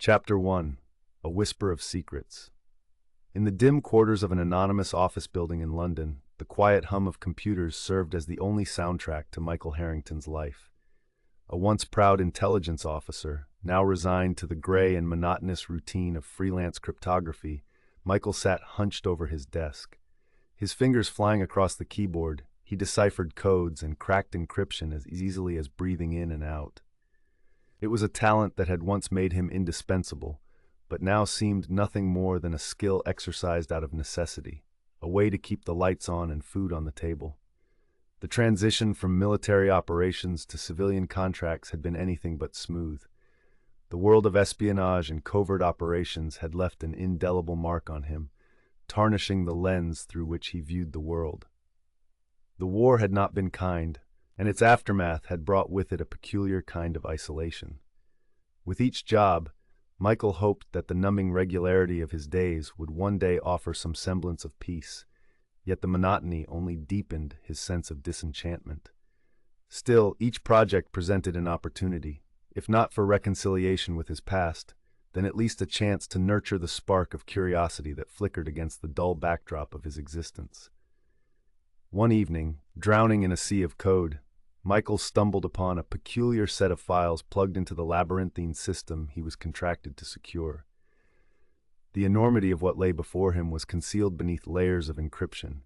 Chapter 1. A Whisper of Secrets. In the dim quarters of an anonymous office building in London, the quiet hum of computers served as the only soundtrack to Michael Harrington's life. A once proud intelligence officer, now resigned to the gray and monotonous routine of freelance cryptography, Michael sat hunched over his desk. His fingers flying across the keyboard, he deciphered codes and cracked encryption as easily as breathing in and out. It was a talent that had once made him indispensable, but now seemed nothing more than a skill exercised out of necessity, a way to keep the lights on and food on the table. The transition from military operations to civilian contracts had been anything but smooth. The world of espionage and covert operations had left an indelible mark on him, tarnishing the lens through which he viewed the world. The war had not been kind, and its aftermath had brought with it a peculiar kind of isolation. With each job, Michael hoped that the numbing regularity of his days would one day offer some semblance of peace, yet the monotony only deepened his sense of disenchantment. Still, each project presented an opportunity, if not for reconciliation with his past, then at least a chance to nurture the spark of curiosity that flickered against the dull backdrop of his existence. One evening, drowning in a sea of code, Michael stumbled upon a peculiar set of files plugged into the labyrinthine system he was contracted to secure. The enormity of what lay before him was concealed beneath layers of encryption,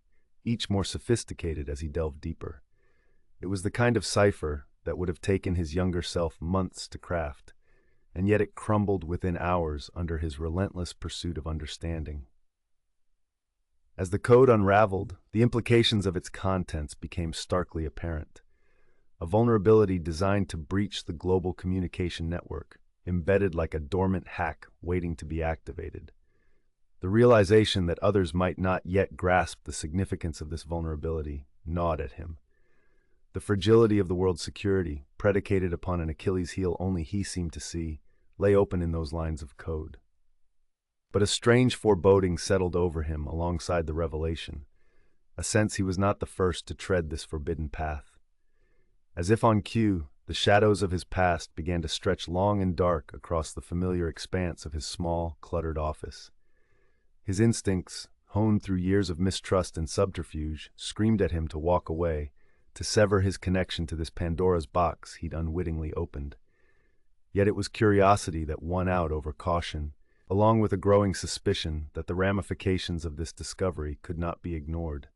each more sophisticated as he delved deeper. It was the kind of cipher that would have taken his younger self months to craft, and yet it crumbled within hours under his relentless pursuit of understanding. As the code unraveled, the implications of its contents became starkly apparent. A vulnerability designed to breach the global communication network, embedded like a dormant hack waiting to be activated. The realization that others might not yet grasp the significance of this vulnerability gnawed at him. The fragility of the world's security, predicated upon an Achilles heel only he seemed to see, lay open in those lines of code. But a strange foreboding settled over him alongside the revelation, a sense he was not the first to tread this forbidden path. As if on cue, the shadows of his past began to stretch long and dark across the familiar expanse of his small, cluttered office. His instincts, honed through years of mistrust and subterfuge, screamed at him to walk away, to sever his connection to this Pandora's box he'd unwittingly opened. Yet it was curiosity that won out over caution, along with a growing suspicion that the ramifications of this discovery could not be ignored.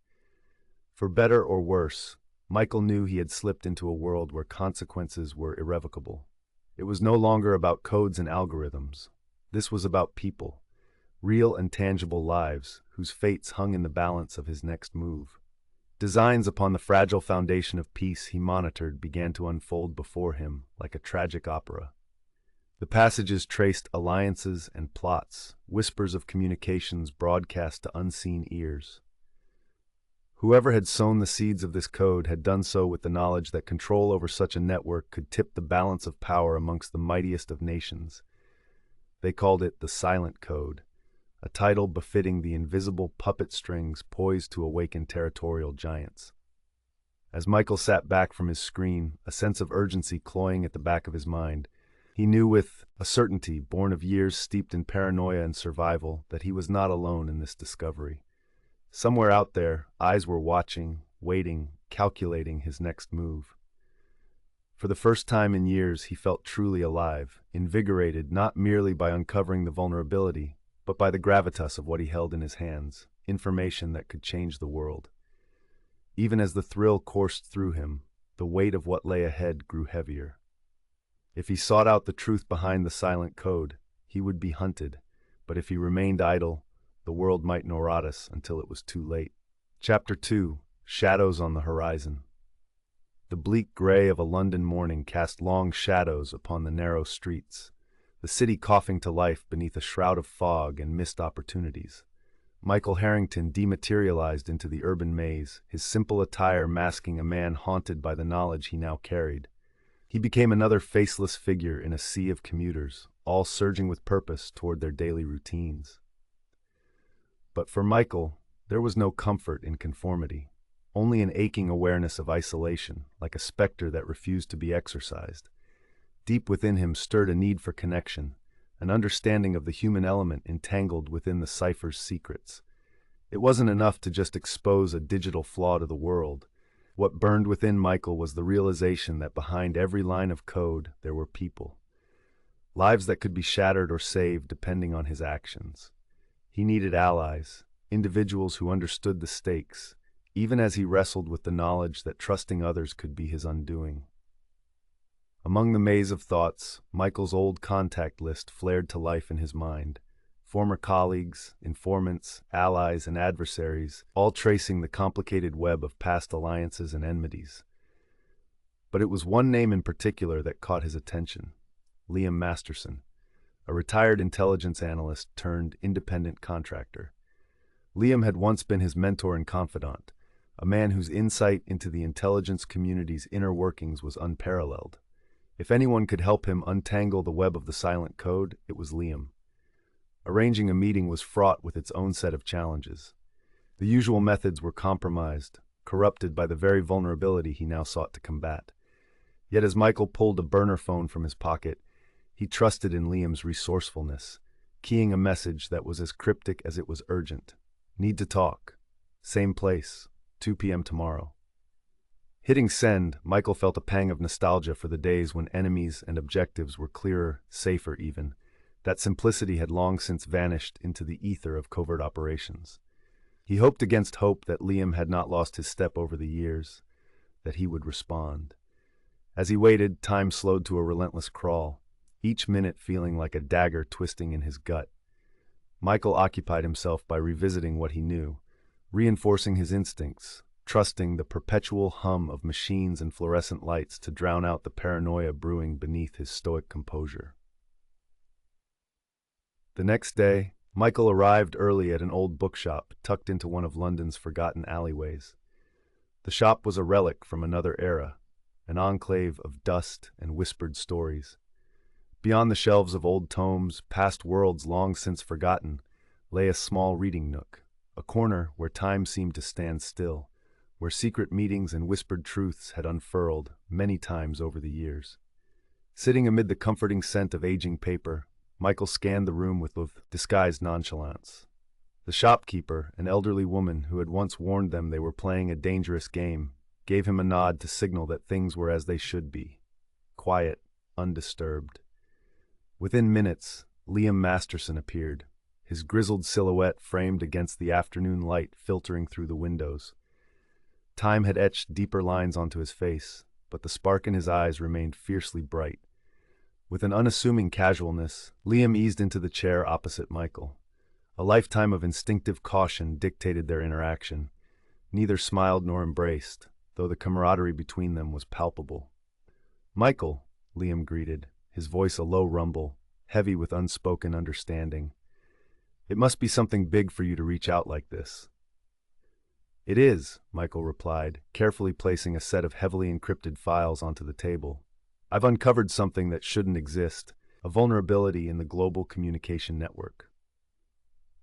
For better or worse, Michael knew he had slipped into a world where consequences were irrevocable. It was no longer about codes and algorithms. This was about people, real and tangible lives whose fates hung in the balance of his next move. Designs upon the fragile foundation of peace he monitored began to unfold before him like a tragic opera. The passages traced alliances and plots, whispers of communications broadcast to unseen ears. Whoever had sown the seeds of this code had done so with the knowledge that control over such a network could tip the balance of power amongst the mightiest of nations. They called it the Silent Code, a title befitting the invisible puppet strings poised to awaken territorial giants. As Michael sat back from his screen, a sense of urgency cloying at the back of his mind, he knew with a certainty born of years steeped in paranoia and survival that he was not alone in this discovery. Somewhere out there, eyes were watching, waiting, calculating his next move. For the first time in years, he felt truly alive, invigorated not merely by uncovering the vulnerability, but by the gravitas of what he held in his hands, information that could change the world. Even as the thrill coursed through him, the weight of what lay ahead grew heavier. If he sought out the truth behind the silent code, he would be hunted, but if he remained idle, the world might noratus until it was too late. Chapter 2. Shadows on the Horizon. The bleak gray of a London morning cast long shadows upon the narrow streets, the city coughing to life beneath a shroud of fog and missed opportunities. Michael Harrington dematerialized into the urban maze, his simple attire masking a man haunted by the knowledge he now carried. He became another faceless figure in a sea of commuters, all surging with purpose toward their daily routines. But for Michael, there was no comfort in conformity, only an aching awareness of isolation, like a specter that refused to be exorcised. Deep within him stirred a need for connection, an understanding of the human element entangled within the cipher's secrets. It wasn't enough to just expose a digital flaw to the world. What burned within Michael was the realization that behind every line of code there were people. Lives that could be shattered or saved depending on his actions. He needed allies, individuals who understood the stakes, even as he wrestled with the knowledge that trusting others could be his undoing. Among the maze of thoughts, Michael's old contact list flared to life in his mind. Former colleagues, informants, allies, and adversaries, all tracing the complicated web of past alliances and enmities. But it was one name in particular that caught his attention: Liam Masterson, a retired intelligence analyst turned independent contractor. Liam had once been his mentor and confidant, a man whose insight into the intelligence community's inner workings was unparalleled. If anyone could help him untangle the web of the silent code, it was Liam. Arranging a meeting was fraught with its own set of challenges. The usual methods were compromised, corrupted by the very vulnerability he now sought to combat. Yet as Michael pulled a burner phone from his pocket, he trusted in Liam's resourcefulness, keying a message that was as cryptic as it was urgent. Need to talk. Same place, 2 p.m. tomorrow. Hitting send, Michael felt a pang of nostalgia for the days when enemies and objectives were clearer, safer even. That simplicity had long since vanished into the ether of covert operations. He hoped against hope that Liam had not lost his step over the years, that he would respond. As he waited, time slowed to a relentless crawl, each minute feeling like a dagger twisting in his gut. Michael occupied himself by revisiting what he knew, reinforcing his instincts, trusting the perpetual hum of machines and fluorescent lights to drown out the paranoia brewing beneath his stoic composure. The next day, Michael arrived early at an old bookshop tucked into one of London's forgotten alleyways. The shop was a relic from another era, an enclave of dust and whispered stories. Beyond the shelves of old tomes, past worlds long since forgotten, lay a small reading nook, a corner where time seemed to stand still, where secret meetings and whispered truths had unfurled many times over the years. Sitting amid the comforting scent of aging paper, Michael scanned the room with disguised nonchalance. The shopkeeper, an elderly woman who had once warned them they were playing a dangerous game, gave him a nod to signal that things were as they should be, quiet, undisturbed. Within minutes, Liam Masterson appeared, his grizzled silhouette framed against the afternoon light filtering through the windows. Time had etched deeper lines onto his face, but the spark in his eyes remained fiercely bright. With an unassuming casualness, Liam eased into the chair opposite Michael. A lifetime of instinctive caution dictated their interaction. Neither smiled nor embraced, though the camaraderie between them was palpable. "Michael," Liam greeted, his voice a low rumble, heavy with unspoken understanding. "It must be something big for you to reach out like this." "It is," Michael replied, carefully placing a set of heavily encrypted files onto the table. "I've uncovered something that shouldn't exist, a vulnerability in the global communication network."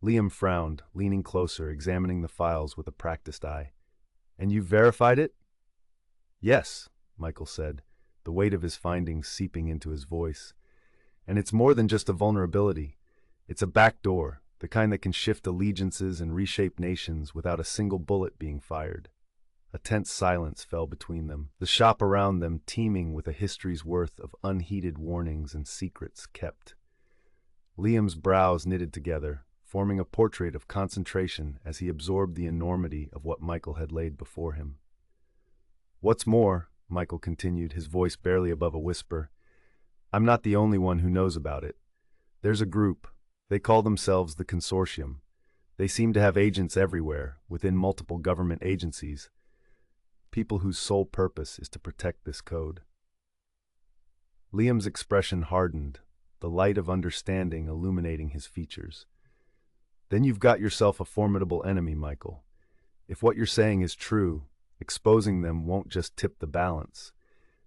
Liam frowned, leaning closer, examining the files with a practiced eye. "And you've verified it?" "Yes," Michael said, the weight of his findings seeping into his voice. "And it's more than just a vulnerability. It's a backdoor, the kind that can shift allegiances and reshape nations without a single bullet being fired." A tense silence fell between them, the shop around them teeming with a history's worth of unheeded warnings and secrets kept. Liam's brows knitted together, forming a portrait of concentration as he absorbed the enormity of what Michael had laid before him. "What's more," Michael continued, his voice barely above a whisper, "I'm not the only one who knows about it. There's a group. They call themselves the Consortium. They seem to have agents everywhere, within multiple government agencies. People whose sole purpose is to protect this code." Liam's expression hardened, the light of understanding illuminating his features. "Then you've got yourself a formidable enemy, Michael. If what you're saying is true, exposing them won't just tip the balance.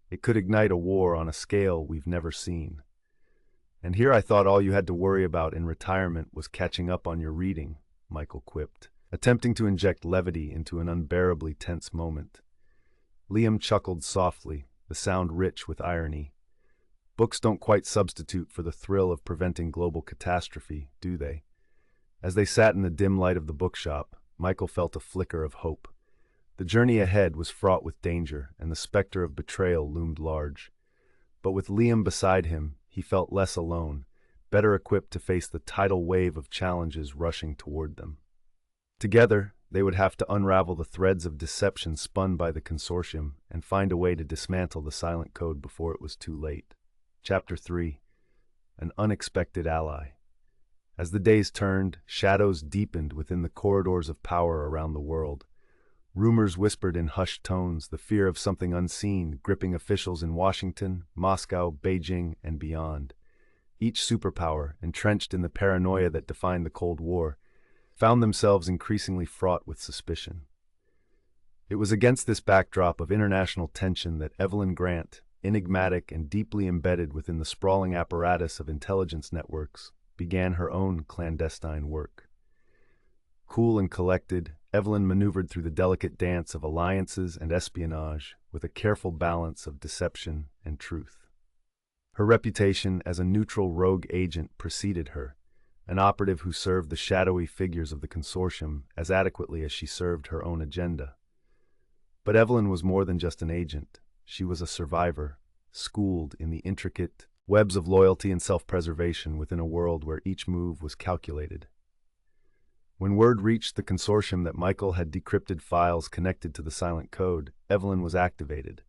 It could ignite a war on a scale we've never seen. And here I thought all you had to worry about in retirement was catching up on your reading," Michael quipped, attempting to inject levity into an unbearably tense moment. Liam chuckled softly, the sound rich with irony. Books don't quite substitute for the thrill of preventing global catastrophe, do they? As they sat in the dim light of the bookshop, Michael felt a flicker of hope. The journey ahead was fraught with danger, and the specter of betrayal loomed large. But with Liam beside him, he felt less alone, better equipped to face the tidal wave of challenges rushing toward them. Together, they would have to unravel the threads of deception spun by the consortium and find a way to dismantle the silent code before it was too late. Chapter 3: An Unexpected Ally. As the days turned, shadows deepened within the corridors of power around the world. Rumors whispered in hushed tones, the fear of something unseen gripping officials in Washington, Moscow, Beijing, and beyond. Each superpower, entrenched in the paranoia that defined the Cold War, found themselves increasingly fraught with suspicion. It was against this backdrop of international tension that Evelyn Grant, enigmatic and deeply embedded within the sprawling apparatus of intelligence networks, began her own clandestine work. Cool and collected, Evelyn maneuvered through the delicate dance of alliances and espionage with a careful balance of deception and truth. Her reputation as a neutral rogue agent preceded her, an operative who served the shadowy figures of the consortium as adequately as she served her own agenda. But Evelyn was more than just an agent. She was a survivor, schooled in the intricate webs of loyalty and self-preservation within a world where each move was calculated. When word reached the consortium that Michael had decrypted files connected to the silent code, Evelyn was activated.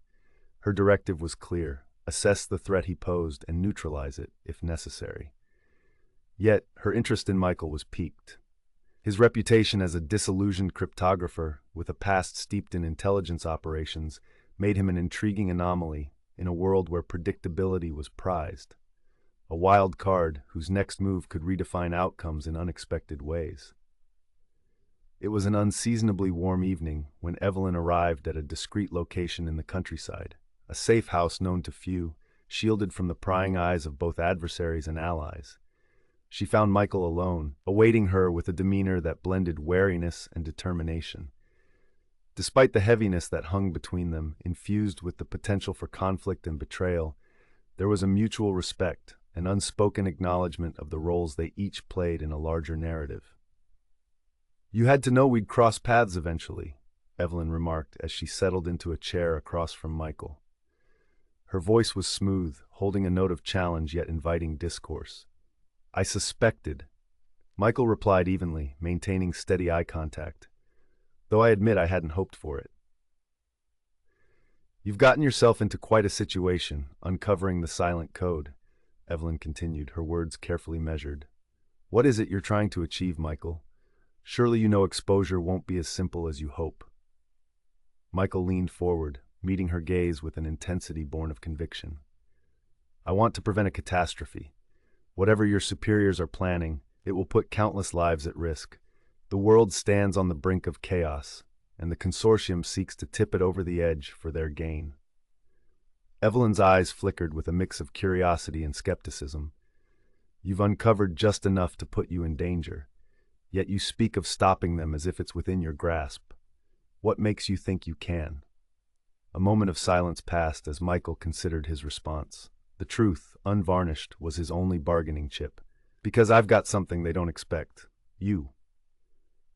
Her directive was clear: assess the threat he posed and neutralize it, if necessary. Yet, her interest in Michael was piqued. His reputation as a disillusioned cryptographer, with a past steeped in intelligence operations, made him an intriguing anomaly in a world where predictability was prized. A wild card whose next move could redefine outcomes in unexpected ways. It was an unseasonably warm evening when Evelyn arrived at a discreet location in the countryside, a safe house known to few, shielded from the prying eyes of both adversaries and allies. She found Michael alone, awaiting her with a demeanor that blended wariness and determination. Despite the heaviness that hung between them, infused with the potential for conflict and betrayal, there was a mutual respect, an unspoken acknowledgement of the roles they each played in a larger narrative. "You had to know we'd cross paths eventually," Evelyn remarked as she settled into a chair across from Michael. Her voice was smooth, holding a note of challenge yet inviting discourse. "I suspected," Michael replied evenly, maintaining steady eye contact, "though I admit I hadn't hoped for it." "You've gotten yourself into quite a situation, uncovering the silent code," Evelyn continued, her words carefully measured. "What is it you're trying to achieve, Michael? Surely you know exposure won't be as simple as you hope." Michael leaned forward, meeting her gaze with an intensity born of conviction. "I want to prevent a catastrophe. Whatever your superiors are planning, it will put countless lives at risk. The world stands on the brink of chaos, and the consortium seeks to tip it over the edge for their gain." Evelyn's eyes flickered with a mix of curiosity and skepticism. "You've uncovered just enough to put you in danger, yet you speak of stopping them as if it's within your grasp. What makes you think you can?" A moment of silence passed as Michael considered his response. The truth, unvarnished, was his only bargaining chip. "Because I've got something they don't expect. You."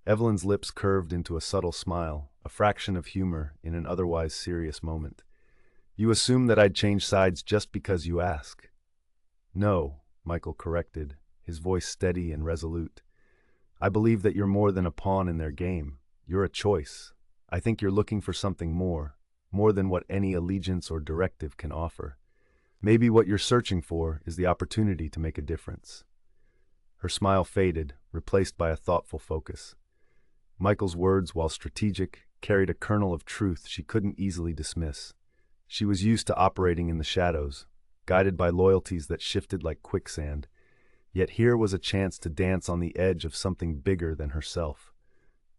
Evelyn's lips curved into a subtle smile, a fraction of humor in an otherwise serious moment. "You assume that I'd change sides just because you ask." "No," Michael corrected, his voice steady and resolute. "I believe that you're more than a pawn in their game. You're a choice. I think you're looking for something more than what any allegiance or directive can offer. Maybe what you're searching for is the opportunity to make a difference." Her smile faded, replaced by a thoughtful focus. Michael's words, while strategic, carried a kernel of truth she couldn't easily dismiss. She was used to operating in the shadows, guided by loyalties that shifted like quicksand, yet here was a chance to dance on the edge of something bigger than herself,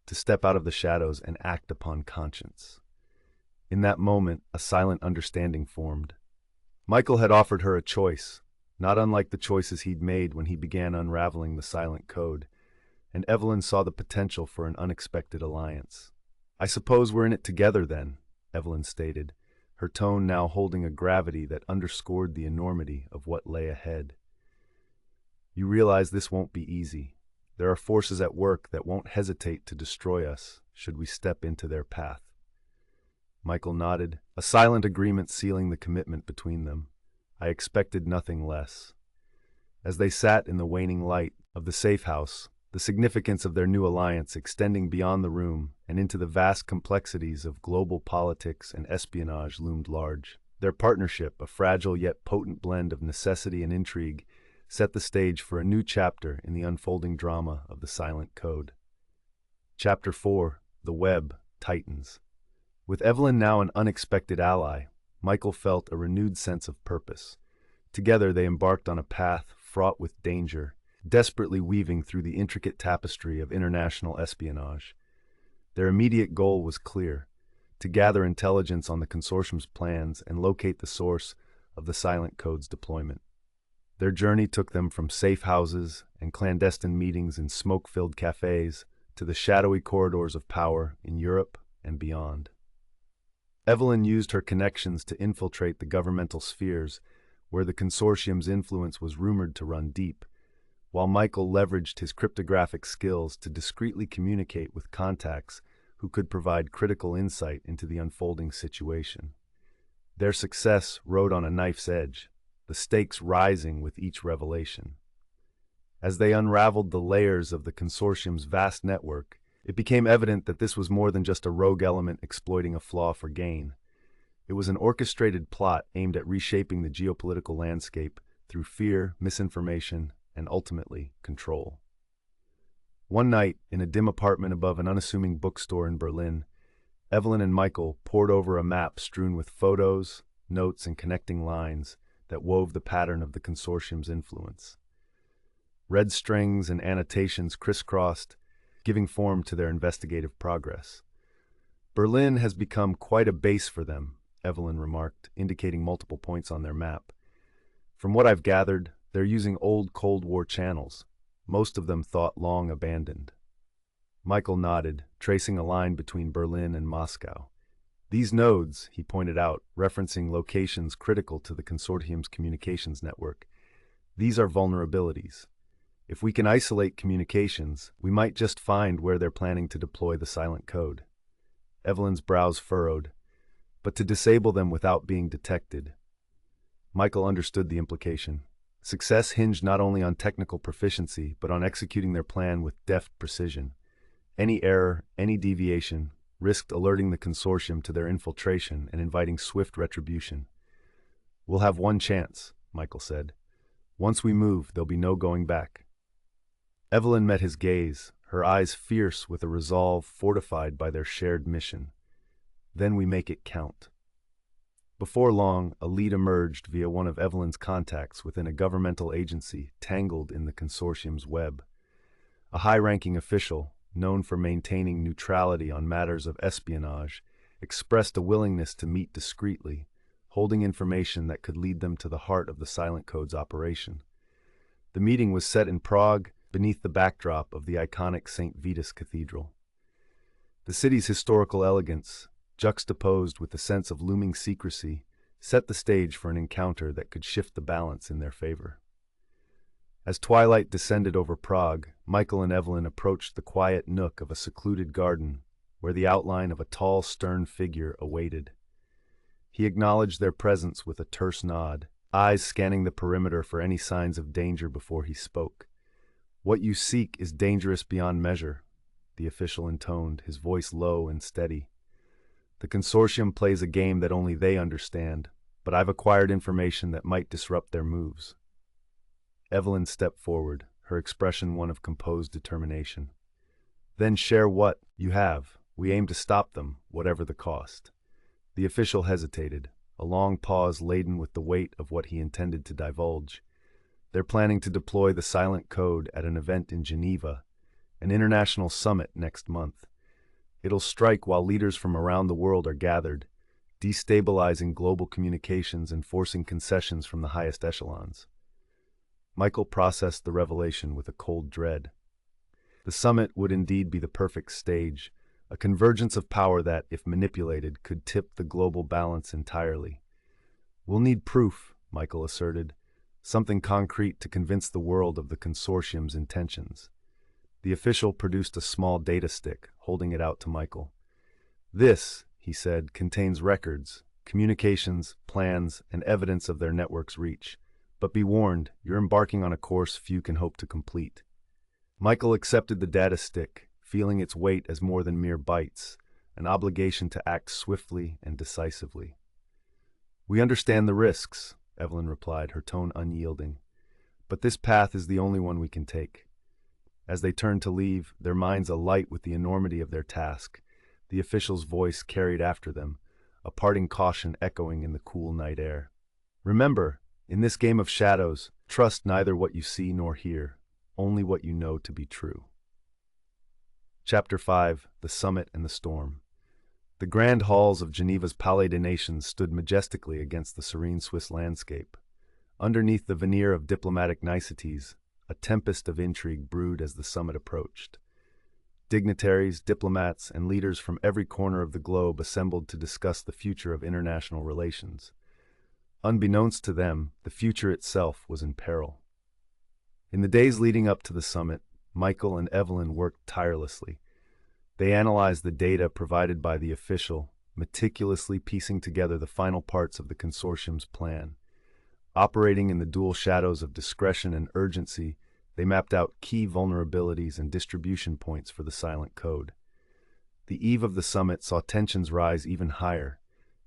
to step out of the shadows and act upon conscience. In that moment, a silent understanding formed. Michael had offered her a choice, not unlike the choices he'd made when he began unraveling the silent code, and Evelyn saw the potential for an unexpected alliance. "I suppose we're in it together then," Evelyn stated, her tone now holding a gravity that underscored the enormity of what lay ahead. You realize this won't be easy. There are forces at work that won't hesitate to destroy us should we step into their path. Michael nodded, a silent agreement sealing the commitment between them. I expected nothing less. As they sat in the waning light of the safe house, the significance of their new alliance extending beyond the room and into the vast complexities of global politics and espionage loomed large. Their partnership, a fragile yet potent blend of necessity and intrigue, set the stage for a new chapter in the unfolding drama of the Silent Code. Chapter 4: The Web Tightens. With Evelyn now an unexpected ally, Michael felt a renewed sense of purpose. Together they embarked on a path fraught with danger, desperately weaving through the intricate tapestry of international espionage. Their immediate goal was clear: to gather intelligence on the consortium's plans and locate the source of the Silent Code's deployment. Their journey took them from safe houses and clandestine meetings in smoke-filled cafes to the shadowy corridors of power in Europe and beyond. Evelyn used her connections to infiltrate the governmental spheres, where the consortium's influence was rumored to run deep, while Michael leveraged his cryptographic skills to discreetly communicate with contacts who could provide critical insight into the unfolding situation. Their success rode on a knife's edge, the stakes rising with each revelation. As they unraveled the layers of the consortium's vast network, it became evident that this was more than just a rogue element exploiting a flaw for gain. It was an orchestrated plot aimed at reshaping the geopolitical landscape through fear, misinformation, and ultimately, control. One night, in a dim apartment above an unassuming bookstore in Berlin, Evelyn and Michael pored over a map strewn with photos, notes, and connecting lines that wove the pattern of the consortium's influence. Red strings and annotations crisscrossed, giving form to their investigative progress. Berlin has become quite a base for them, Evelyn remarked, indicating multiple points on their map. From what I've gathered, they're using old Cold War channels, most of them thought long abandoned. Michael nodded, tracing a line between Berlin and Moscow. These nodes, he pointed out, referencing locations critical to the consortium's communications network. These are vulnerabilities. If we can isolate communications, we might just find where they're planning to deploy the Silent Code. Evelyn's brows furrowed. But to disable them without being detected. Michael understood the implication. Success hinged not only on technical proficiency, but on executing their plan with deft precision. Any error, any deviation, risked alerting the consortium to their infiltration and inviting swift retribution. We'll have one chance, Michael said. Once we move, there'll be no going back. Evelyn met his gaze, her eyes fierce with a resolve fortified by their shared mission. Then we make it count. Before long, a lead emerged via one of Evelyn's contacts within a governmental agency tangled in the consortium's web. A high-ranking official, known for maintaining neutrality on matters of espionage, expressed a willingness to meet discreetly, holding information that could lead them to the heart of the Silent Code's operation. The meeting was set in Prague, beneath the backdrop of the iconic St. Vitus Cathedral. The city's historical elegance, juxtaposed with the sense of looming secrecy, set the stage for an encounter that could shift the balance in their favor. As twilight descended over Prague, Michael and Evelyn approached the quiet nook of a secluded garden where the outline of a tall, stern figure awaited. He acknowledged their presence with a terse nod, eyes scanning the perimeter for any signs of danger before he spoke. "What you seek is dangerous beyond measure," the official intoned, his voice low and steady. "The consortium plays a game that only they understand, but I've acquired information that might disrupt their moves." Evelyn stepped forward, her expression one of composed determination. "Then share what you have. We aim to stop them, whatever the cost." The official hesitated, a long pause laden with the weight of what he intended to divulge. They're planning to deploy the Silent Code at an event in Geneva, an international summit next month. It'll strike while leaders from around the world are gathered, destabilizing global communications and forcing concessions from the highest echelons. Michael processed the revelation with a cold dread. The summit would indeed be the perfect stage, a convergence of power that, if manipulated, could tip the global balance entirely. "We'll need proof," Michael asserted, "something concrete to convince the world of the consortium's intentions." The official produced a small data stick, holding it out to Michael. "This," he said, "contains records, communications, plans, and evidence of their network's reach. But be warned, you're embarking on a course few can hope to complete." Michael accepted the data stick, feeling its weight as more than mere bytes, an obligation to act swiftly and decisively. "We understand the risks," Evelyn replied, her tone unyielding. "But this path is the only one we can take." As they turned to leave, their minds alight with the enormity of their task, the official's voice carried after them, a parting caution echoing in the cool night air. "Remember, in this game of shadows, trust neither what you see nor hear, only what you know to be true." Chapter 5: The Summit and the Storm. The grand halls of Geneva's Palais des Nations stood majestically against the serene Swiss landscape. Underneath the veneer of diplomatic niceties, a tempest of intrigue brewed as the summit approached. Dignitaries, diplomats, and leaders from every corner of the globe assembled to discuss the future of international relations. Unbeknownst to them, the future itself was in peril. In the days leading up to the summit, Michael and Evelyn worked tirelessly. They analyzed the data provided by the official, meticulously piecing together the final parts of the consortium's plan. Operating in the dual shadows of discretion and urgency, they mapped out key vulnerabilities and distribution points for the silent code. The eve of the summit saw tensions rise even higher,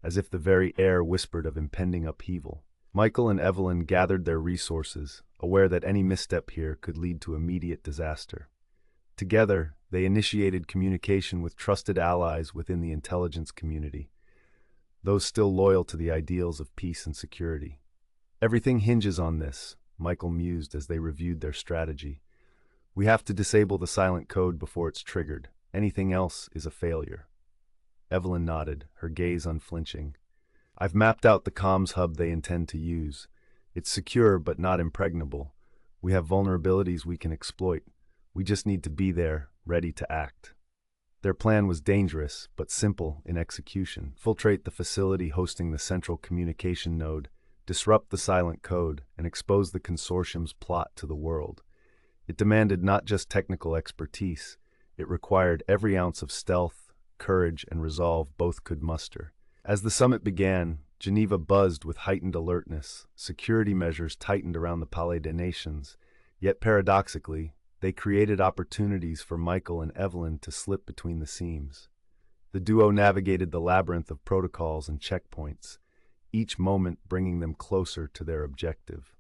as if the very air whispered of impending upheaval. Michael and Evelyn gathered their resources, aware that any misstep here could lead to immediate disaster. Together, they initiated communication with trusted allies within the intelligence community, those still loyal to the ideals of peace and security. "Everything hinges on this," Michael mused as they reviewed their strategy. "We have to disable the silent code before it's triggered. Anything else is a failure." Evelyn nodded, her gaze unflinching. "I've mapped out the comms hub they intend to use. It's secure but not impregnable. We have vulnerabilities we can exploit. We just need to be there, ready to act." Their plan was dangerous, but simple in execution. Infiltrate the facility hosting the central communication node, disrupt the silent code, and expose the consortium's plot to the world. It demanded not just technical expertise, it required every ounce of stealth, courage, and resolve both could muster. As the summit began, Geneva buzzed with heightened alertness. Security measures tightened around the Palais des Nations, yet paradoxically, they created opportunities for Michael and Evelyn to slip between the seams. The duo navigated the labyrinth of protocols and checkpoints, each moment bringing them closer to their objective.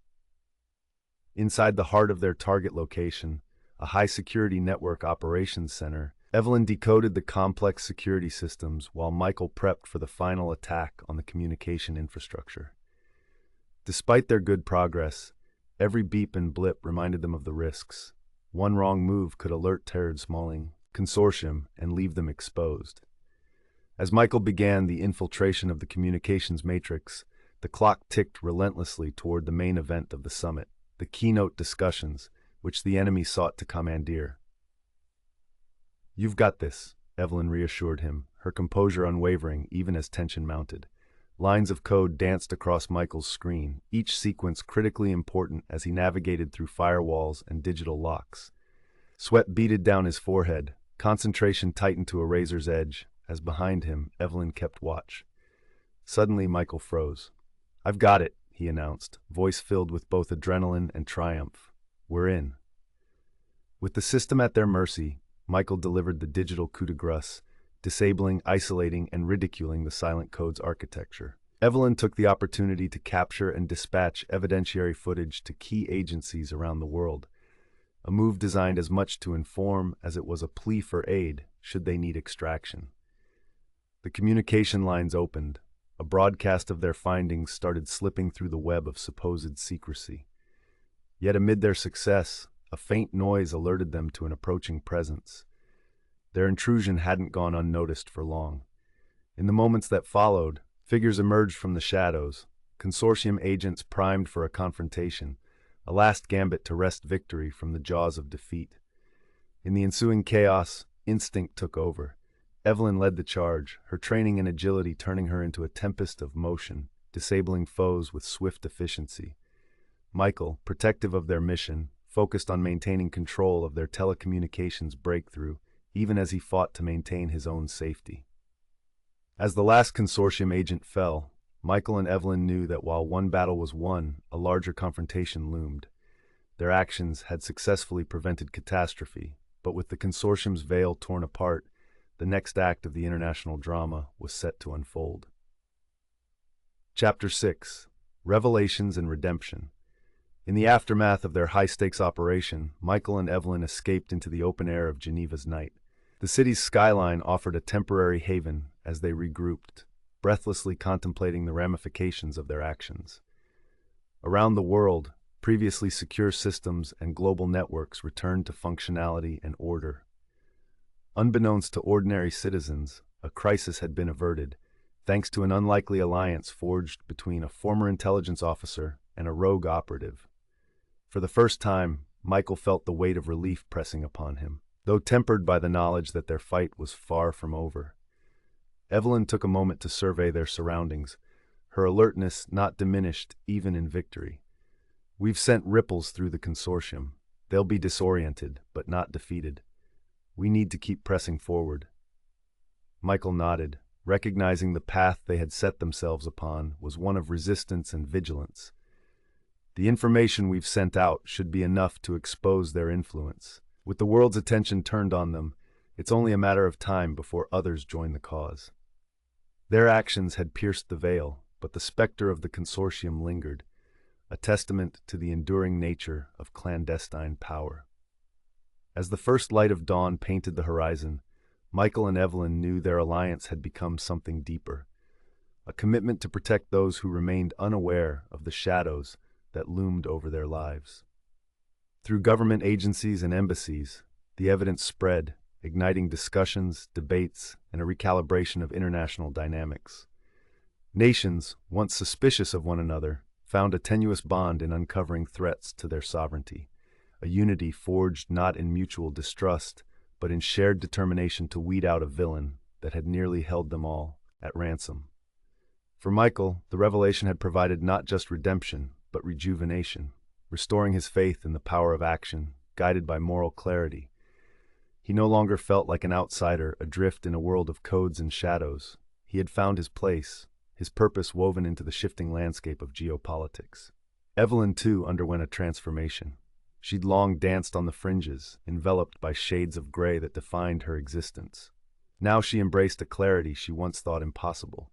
Inside the heart of their target location, a high-security network operations center, Evelyn decoded the complex security systems while Michael prepped for the final attack on the communication infrastructure. Despite their good progress, every beep and blip reminded them of the risks. One wrong move could alert Smalling consortium and leave them exposed. As Michael began the infiltration of the communications matrix, the clock ticked relentlessly toward the main event of the summit, the keynote discussions, which the enemy sought to commandeer. "You've got this," Evelyn reassured him, her composure unwavering even as tension mounted. Lines of code danced across Michael's screen, each sequence critically important as he navigated through firewalls and digital locks. Sweat beaded down his forehead, concentration tightened to a razor's edge, as behind him, Evelyn kept watch. Suddenly, Michael froze. "I've got it," he announced, voice filled with both adrenaline and triumph. "We're in." With the system at their mercy, Michael delivered the digital coup de grace, disabling, isolating, and ridiculing the silent code's architecture. Evelyn took the opportunity to capture and dispatch evidentiary footage to key agencies around the world, a move designed as much to inform as it was a plea for aid should they need extraction. The communication lines opened. A broadcast of their findings started slipping through the web of supposed secrecy. Yet amid their success, a faint noise alerted them to an approaching presence. Their intrusion hadn't gone unnoticed for long. In the moments that followed, figures emerged from the shadows, consortium agents primed for a confrontation, a last gambit to wrest victory from the jaws of defeat. In the ensuing chaos, instinct took over. Evelyn led the charge, her training and agility turning her into a tempest of motion, disabling foes with swift efficiency. Michael, protective of their mission, focused on maintaining control of their telecommunications breakthrough, even as he fought to maintain his own safety. As the last consortium agent fell, Michael and Evelyn knew that while one battle was won, a larger confrontation loomed. Their actions had successfully prevented catastrophe, but with the consortium's veil torn apart, the next act of the international drama was set to unfold. Chapter 6: Revelations and Redemption. In the aftermath of their high-stakes operation, Michael and Evelyn escaped into the open air of Geneva's night. The city's skyline offered a temporary haven as they regrouped, breathlessly contemplating the ramifications of their actions. Around the world, previously secure systems and global networks returned to functionality and order. Unbeknownst to ordinary citizens, a crisis had been averted, thanks to an unlikely alliance forged between a former intelligence officer and a rogue operative. For the first time, Michael felt the weight of relief pressing upon him, though tempered by the knowledge that their fight was far from over. Evelyn took a moment to survey their surroundings, her alertness not diminished even in victory. "We've sent ripples through the consortium. They'll be disoriented, but not defeated. We need to keep pressing forward." Michael nodded, recognizing the path they had set themselves upon was one of resistance and vigilance. "The information we've sent out should be enough to expose their influence. With the world's attention turned on them, it's only a matter of time before others join the cause." Their actions had pierced the veil, but the specter of the consortium lingered, a testament to the enduring nature of clandestine power. As the first light of dawn painted the horizon, Michael and Evelyn knew their alliance had become something deeper, a commitment to protect those who remained unaware of the shadows that loomed over their lives. Through government agencies and embassies, the evidence spread, igniting discussions, debates, and a recalibration of international dynamics. Nations, once suspicious of one another, found a tenuous bond in uncovering threats to their sovereignty, a unity forged not in mutual distrust, but in shared determination to weed out a villain that had nearly held them all at ransom. For Michael, the revelation had provided not just redemption, but rejuvenation, restoring his faith in the power of action, guided by moral clarity. He no longer felt like an outsider adrift in a world of codes and shadows. He had found his place, his purpose woven into the shifting landscape of geopolitics. Evelyn, too, underwent a transformation. She'd long danced on the fringes, enveloped by shades of gray that defined her existence. Now she embraced a clarity she once thought impossible.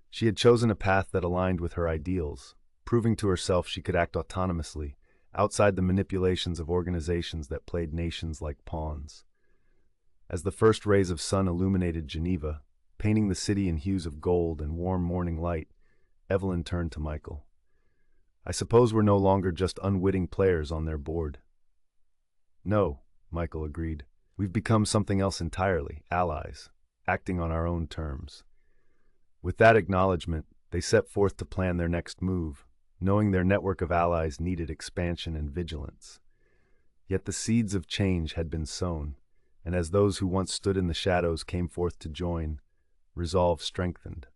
She had chosen a path that aligned with her ideals, proving to herself she could act autonomously, outside the manipulations of organizations that played nations like pawns. As the first rays of sun illuminated Geneva, painting the city in hues of gold and warm morning light, Evelyn turned to Michael. "I suppose we're no longer just unwitting players on their board." "No," Michael agreed. "We've become something else entirely, allies, acting on our own terms." With that acknowledgement, they set forth to plan their next move, knowing their network of allies needed expansion and vigilance. Yet the seeds of change had been sown, and as those who once stood in the shadows came forth to join, resolve strengthened.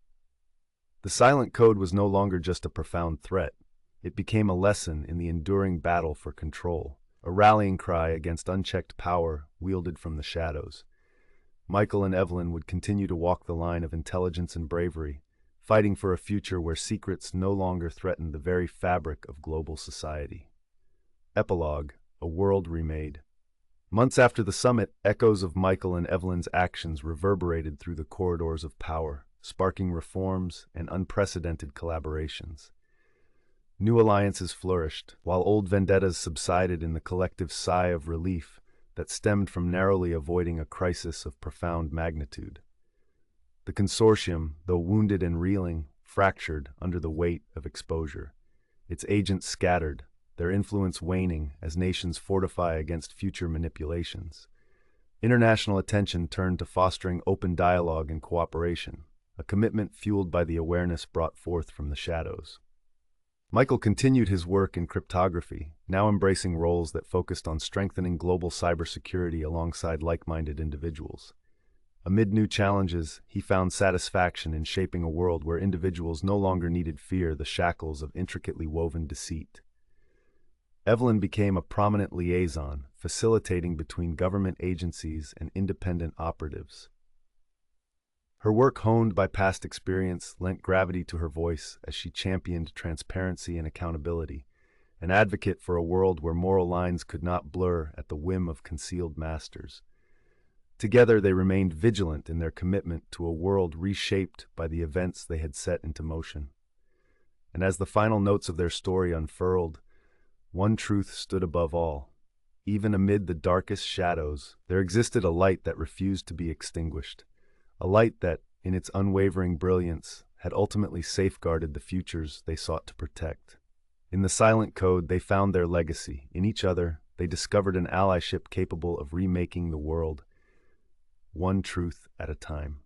The silent code was no longer just a profound threat. It became a lesson in the enduring battle for control, a rallying cry against unchecked power wielded from the shadows. Michael and Evelyn would continue to walk the line of intelligence and bravery, fighting for a future where secrets no longer threatened the very fabric of global society. Epilogue: A World Remade. Months after the summit, echoes of Michael and Evelyn's actions reverberated through the corridors of power, sparking reforms and unprecedented collaborations. New alliances flourished, while old vendettas subsided in the collective sigh of relief that stemmed from narrowly avoiding a crisis of profound magnitude. The consortium, though wounded and reeling, fractured under the weight of exposure. Its agents scattered, their influence waning as nations fortify against future manipulations. International attention turned to fostering open dialogue and cooperation, a commitment fueled by the awareness brought forth from the shadows. Michael continued his work in cryptography, now embracing roles that focused on strengthening global cybersecurity alongside like-minded individuals. Amid new challenges, he found satisfaction in shaping a world where individuals no longer needed fear the shackles of intricately woven deceit. Evelyn became a prominent liaison, facilitating between government agencies and independent operatives. Her work, honed by past experience, lent gravity to her voice as she championed transparency and accountability, an advocate for a world where moral lines could not blur at the whim of concealed masters. Together, they remained vigilant in their commitment to a world reshaped by the events they had set into motion. And as the final notes of their story unfurled, one truth stood above all. Even amid the darkest shadows, there existed a light that refused to be extinguished, a light that, in its unwavering brilliance, had ultimately safeguarded the futures they sought to protect. In the silent code, they found their legacy. In each other, they discovered an allyship capable of remaking the world, one truth at a time.